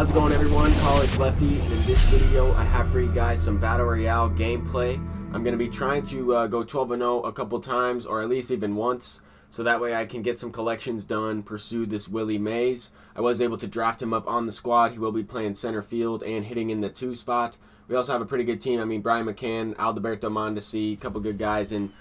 How's it going, everyone? College Lefty, and in this video I have for you guys some Battle Royale gameplay. I'm going to be trying to go 12-0 a couple times, or at least even once, so that way I can get some collections done, pursue this Willie Mays. I was able to draft him up on the squad. He will be playing center field and hitting in the 2 spot. We also have a pretty good team. I mean, Brian McCann, Alberto Mondesi, a couple good guys, and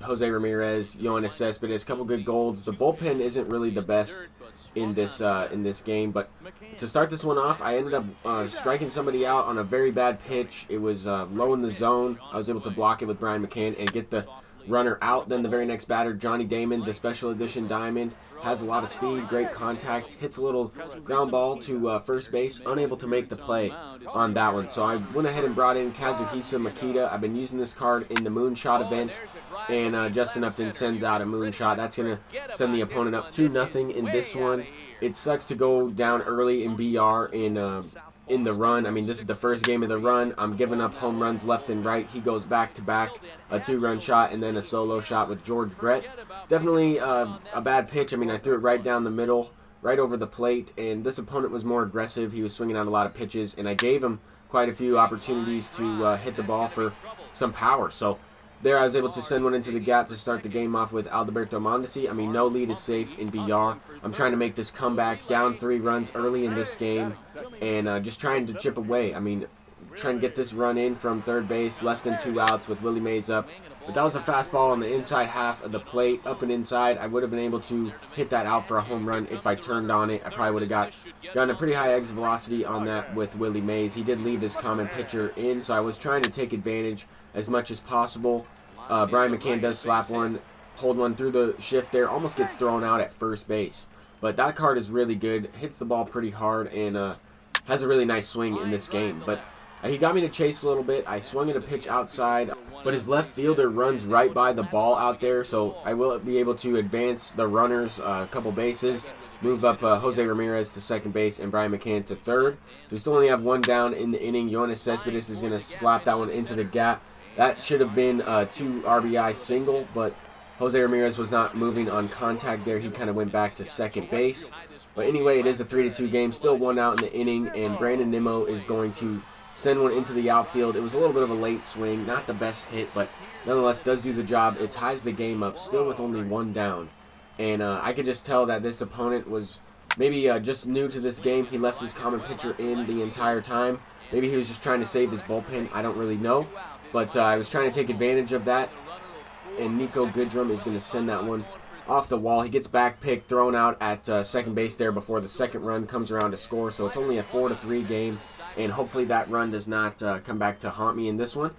Jose Ramirez, Yoenis Cespedes, a couple good golds. The bullpen isn't really the best in this game, but to start this one off, I ended up striking somebody out on a very bad pitch. It was low in the zone. I was able to block it with Brian McCann and get the runner out. Then the very next batter, Johnny Damon, the special edition diamond, has a lot of speed, great contact, hits a little ground ball to first base, unable to make the play on that one. So I went ahead and brought in Kazuhisa Makita. I've been using this card in the Moonshot event, and Justin Upton sends out a Moonshot. That's going to send the opponent up 2-0 in this one. It sucks to go down early in BR in the run. I mean, this is the first game of the run. I'm giving up home runs left and right. He goes back-to-back, a 2-run shot and then a solo shot with George Brett. Definitely a bad pitch. I mean, I threw it right down the middle, right over the plate, and this opponent was more aggressive. He was swinging out a lot of pitches, and I gave him quite a few opportunities to hit the ball for some power. So there I was able to send one into the gap to start the game off with Alberto Mondesi. I mean, no lead is safe in BR. I'm trying to make this comeback, down 3 runs early in this game, and just trying to chip away. I mean, trying to get this run in from third base, less than 2 outs with Willie Mays up. But that was a fastball on the inside half of the plate, up and inside. I would have been able to hit that out for a home run if I turned on it. I probably would have gotten a pretty high exit velocity on that with Willie Mays. He did leave his common pitcher in, so I was trying to take advantage as much as possible. Brian McCann does slap one, hold one through the shift there, almost gets thrown out at first base. But that card is really good, hits the ball pretty hard, and has a really nice swing in this game. But he got me to chase a little bit. I swung at a pitch outside, but his left fielder runs right by the ball out there, so I will be able to advance the runners a couple bases, move up Jose Ramirez to second base and Brian McCann to third. So we still only have 1 down in the inning. Yoenis Cespedes is going to slap that one into the gap. That should have been a 2 RBI single, but Jose Ramirez was not moving on contact there. He kind of went back to second base. But anyway, it is a 3-2 game, still 1 out in the inning, and Brandon Nimmo is going to send one into the outfield. It was a little bit of a late swing, not the best hit, but nonetheless does do the job. It ties the game up, still with only 1 down. And I could just tell that this opponent was maybe just new to this game. He left his common pitcher in the entire time. Maybe he was just trying to save his bullpen. I don't really know. But I was trying to take advantage of that. And Nico Goodrum is going to send that one off the wall. He gets back picked, thrown out at second base there before the second run comes around to score. So it's only a 4-3 game. And hopefully that run does not come back to haunt me in this one.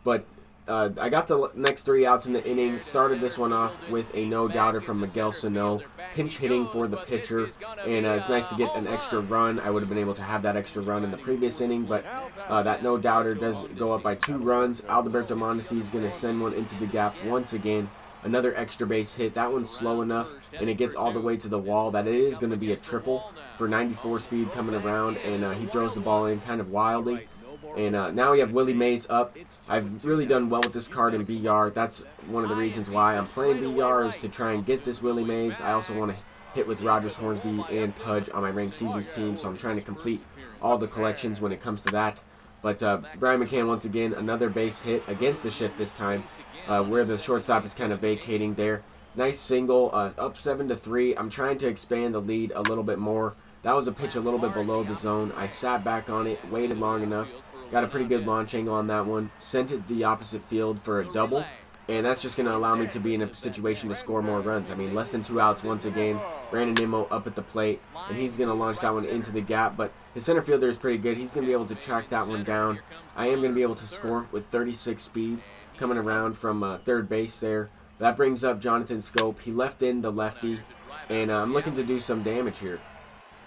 But I got the next 3 outs in the inning. Started this one off with a no-doubter from Miguel Sano. Pinch hitting for the pitcher. And it's nice to get an extra run. I would have been able to have that extra run in the previous inning. But that no-doubter does go up by 2 runs. Alberto Mondesi is going to send one into the gap once again. Another extra base hit. That one's slow enough, and it gets all the way to the wall that it is going to be a triple for 94 speed coming around, and he throws the ball in kind of wildly. And now we have Willie Mays up. I've really done well with this card in BR. That's one of the reasons why I'm playing BR, is to try and get this Willie Mays. I also want to hit with Rogers Hornsby and Pudge on my ranked seasons team, so I'm trying to complete all the collections when it comes to that. But Brian McCann, once again, another base hit against the shift this time, where the shortstop is kind of vacating there. Nice single, up 7-3. I'm trying to expand the lead a little bit more. That was a pitch a little bit below the zone. I sat back on it, waited long enough, got a pretty good launch angle on that one, sent it the opposite field for a double, and that's just going to allow me to be in a situation to score more runs. I mean, less than 2 outs once again. Brandon Nimmo up at the plate, and he's going to launch that one into the gap, but his center fielder is pretty good. He's going to be able to track that one down. I am going to be able to score with 36 speed coming around from third base there. That brings up Jonathan Scope. He left in the lefty, and I'm looking to do some damage here.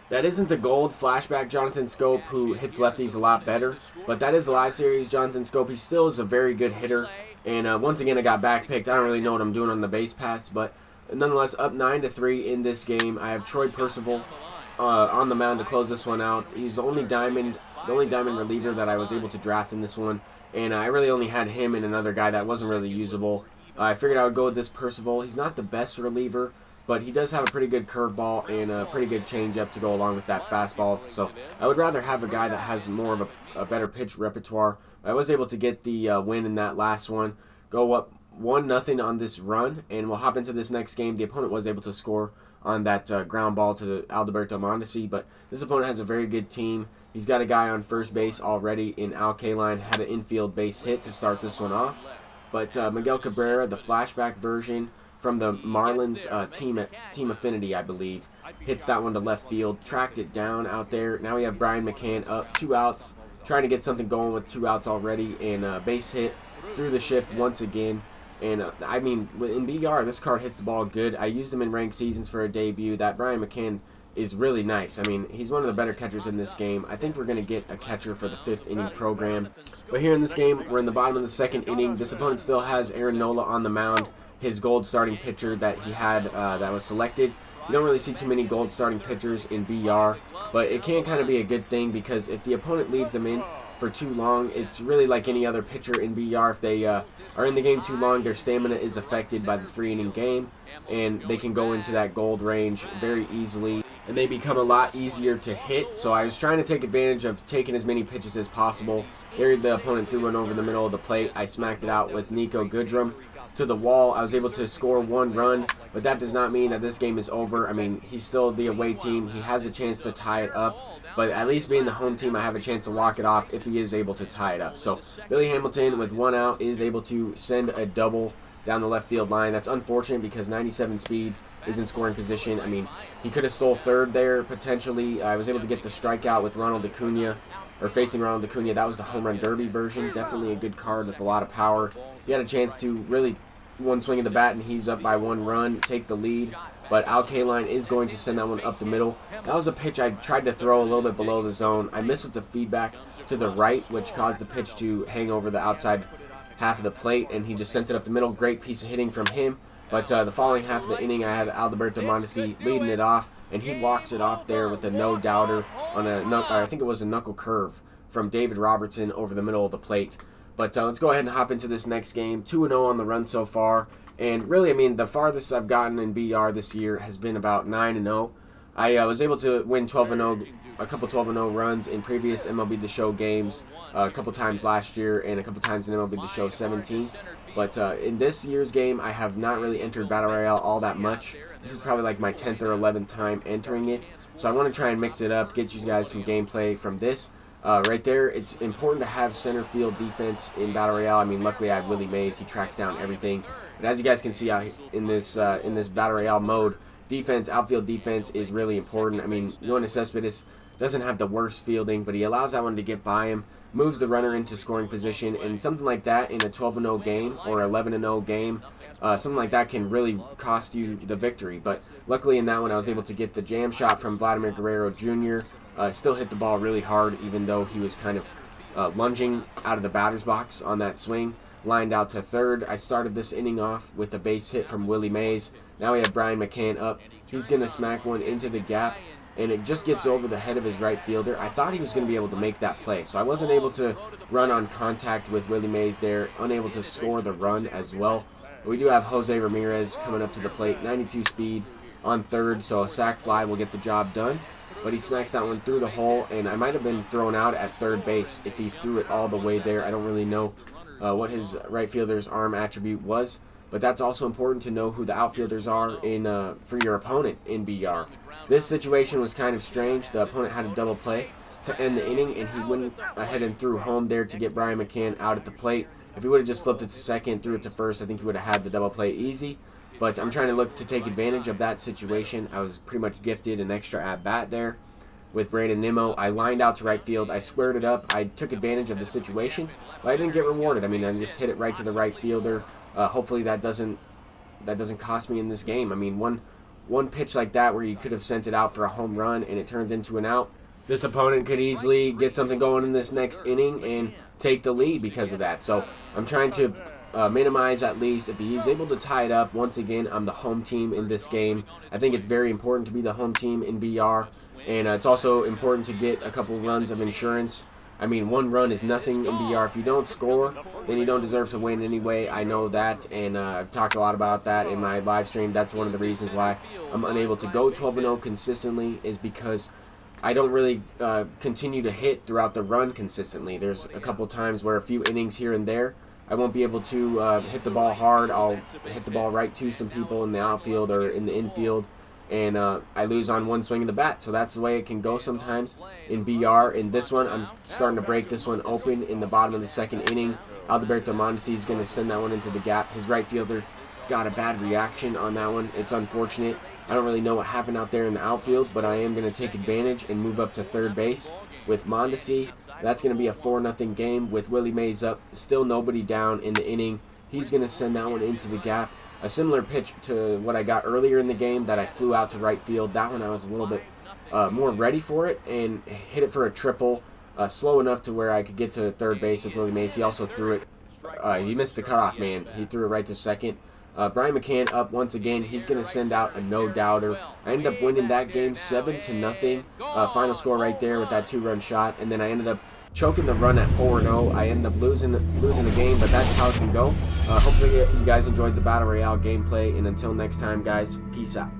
That isn't the gold flashback Jonathan Scope, who hits lefties a lot better, but that is a live series Jonathan Scope. He still is a very good hitter, and once again I got back picked. I don't really know what I'm doing on the base paths, but nonetheless, up 9-3 in this game. I have Troy Percival on the mound to close this one out. He's the only diamond reliever that I was able to draft in this one, and I really only had him and another guy that wasn't really usable. I figured I would go with this Percival. He's not the best reliever, but he does have a pretty good curveball and a pretty good changeup to go along with that fastball. So I would rather have a guy that has more of a better pitch repertoire. I was able to get the win in that last one, go up 1-0 on this run, and we'll hop into this next game. The opponent was able to score on that ground ball to Alberto Mondesi, but this opponent has a very good team. He's got a guy on first base already in Al Kaline, had an infield base hit to start this one off. But Miguel Cabrera, the flashback version from the Marlins team Affinity, I believe, hits that one to left field, tracked it down out there. Now we have Brian McCann up, 2 outs, trying to get something going with 2 outs already, and base hit through the shift once again. And I mean, in BR, this card hits the ball good. I used him in ranked seasons for a debut. That Brian McCann is really nice. I mean, he's one of the better catchers in this game. I think we're going to get a catcher for the 5th inning program. But here in this game, we're in the bottom of the 2nd inning. This opponent still has Aaron Nola on the mound, his gold starting pitcher that he had that was selected. You don't really see too many gold starting pitchers in BR, but it can kind of be a good thing because if the opponent leaves them in for too long, it's really like any other pitcher in BR. If they are in the game too long, their stamina is affected by the 3-inning game, and they can go into that gold range very easily, and they become a lot easier to hit. So I was trying to take advantage of taking as many pitches as possible. There the opponent threw one over the middle of the plate. I smacked it out with Nico Goodrum to the wall. I was able to score 1 run, but that does not mean that this game is over. I mean, he's still the away team. He has a chance to tie it up, but at least being the home team, I have a chance to walk it off if he is able to tie it up. So Billy Hamilton, with 1 out, is able to send a double down the left field line. That's unfortunate because 97 speed is in scoring position. I mean, he could have stole third there potentially. I was able to get the strikeout with Ronald Acuna, or facing Ronald Acuna. That was the home run derby version. Definitely a good card with a lot of power. He had a chance to really one swing of the bat, and he's up by 1 run, take the lead. But Al Kaline is going to send that one up the middle. That was a pitch I tried to throw a little bit below the zone. I missed with the feedback to the right, which caused the pitch to hang over the outside half of the plate, and he just sent it up the middle. Great piece of hitting from him. But the following half of the inning, I had Alberto Mondesi leading it off, and he walks it off there with a no-doubter on I think it was a knuckle curve from David Robertson over the middle of the plate. But let's go ahead and hop into this next game. 2-0 on the run so far. And really, I mean, the farthest I've gotten in BR this year has been about 9-0. I was able to win 12-0, a couple 12-0 runs in previous MLB The Show games, a couple times last year and a couple times in MLB The Show 17. But in this year's game, I have not really entered Battle Royale all that much. This is probably like my 10th or 11th time entering it. So I want to try and mix it up, get you guys some gameplay from this. Right there, it's important to have center field defense in Battle Royale. I mean, luckily I have Willie Mays. He tracks down everything. But as you guys can see out in this Battle Royale mode, defense, outfield defense is really important. I mean, Yoenis Cespedes doesn't have the worst fielding, but he allows that one to get by him, moves the runner into scoring position, and something like that in a 12-0 game or 11-0 game, something like that can really cost you the victory. But luckily in that one, I was able to get the jam shot from Vladimir Guerrero Jr., still hit the ball really hard, even though he was kind of lunging out of the batter's box on that swing. Lined out to third. I started this inning off with a base hit from Willie Mays. Now we have Brian McCann up. He's going to smack one into the gap, and it just gets over the head of his right fielder. I thought he was going to be able to make that play, so I wasn't able to run on contact with Willie Mays there, unable to score the run as well. But we do have Jose Ramirez coming up to the plate, 92 speed on third, so a sac fly will get the job done. But he smacks that one through the hole, and I might have been thrown out at third base if he threw it all the way there. I don't really know what his right fielder's arm attribute was, but that's also important to know who the outfielders are in for your opponent in BR. This situation was kind of strange. The opponent had a double play to end the inning, and he went ahead and threw home there to get Brian McCann out at the plate. If he would have just flipped it to second, threw it to first, I think he would have had the double play easy. But I'm trying to look to take advantage of that situation. I was pretty much gifted an extra at-bat there with Brandon Nimmo. I lined out to right field. I squared it up. I took advantage of the situation, but I didn't get rewarded. I mean, I just hit it right to the right fielder. Hopefully that doesn't cost me in this game. I mean, one pitch like that where you could have sent it out for a home run and it turned into an out, this opponent could easily get something going in this next inning and take the lead because of that. So I'm trying to minimize at least. If he's able to tie it up, once again, I'm the home team in this game. I think it's very important to be the home team in BR, and it's also important to get a couple runs of insurance. I mean, one run is nothing in BR. If you don't score, then you don't deserve to win anyway. I know that, and I've talked a lot about that in my live stream. That's one of the reasons why I'm unable to go 12-0 consistently, is because I don't really continue to hit throughout the run consistently. There's a couple times where a few innings here and there, I won't be able to hit the ball hard. I'll hit the ball right to some people in the outfield or in the infield, and I lose on one swing of the bat. So that's the way it can go sometimes in BR. In this one, I'm starting to break this one open in the bottom of the second inning. Alberto Mondesi is going to send that one into the gap. His right fielder got a bad reaction on that one. It's unfortunate. I don't really know what happened out there in the outfield, but I am going to take advantage and move up to third base with Mondesi. That's going to be a 4-0 game with Willie Mays up. Still nobody down in the inning. He's going to send that one into the gap. A similar pitch to what I got earlier in the game that I flew out to right field. That one I was a little bit more ready for it and hit it for a triple, slow enough to where I could get to third base with Willie Mays. He also threw it. He missed the cutoff, man. He threw it right to second. Brian McCann up once again. He's going to send out a no-doubter. I ended up winning that game 7-0. Final score right there with that 2-run shot. And then I ended up choking the run at 4-0. I ended up losing the game, but that's how it can go. Hopefully you guys enjoyed the Battle Royale gameplay, and until next time, guys, peace out.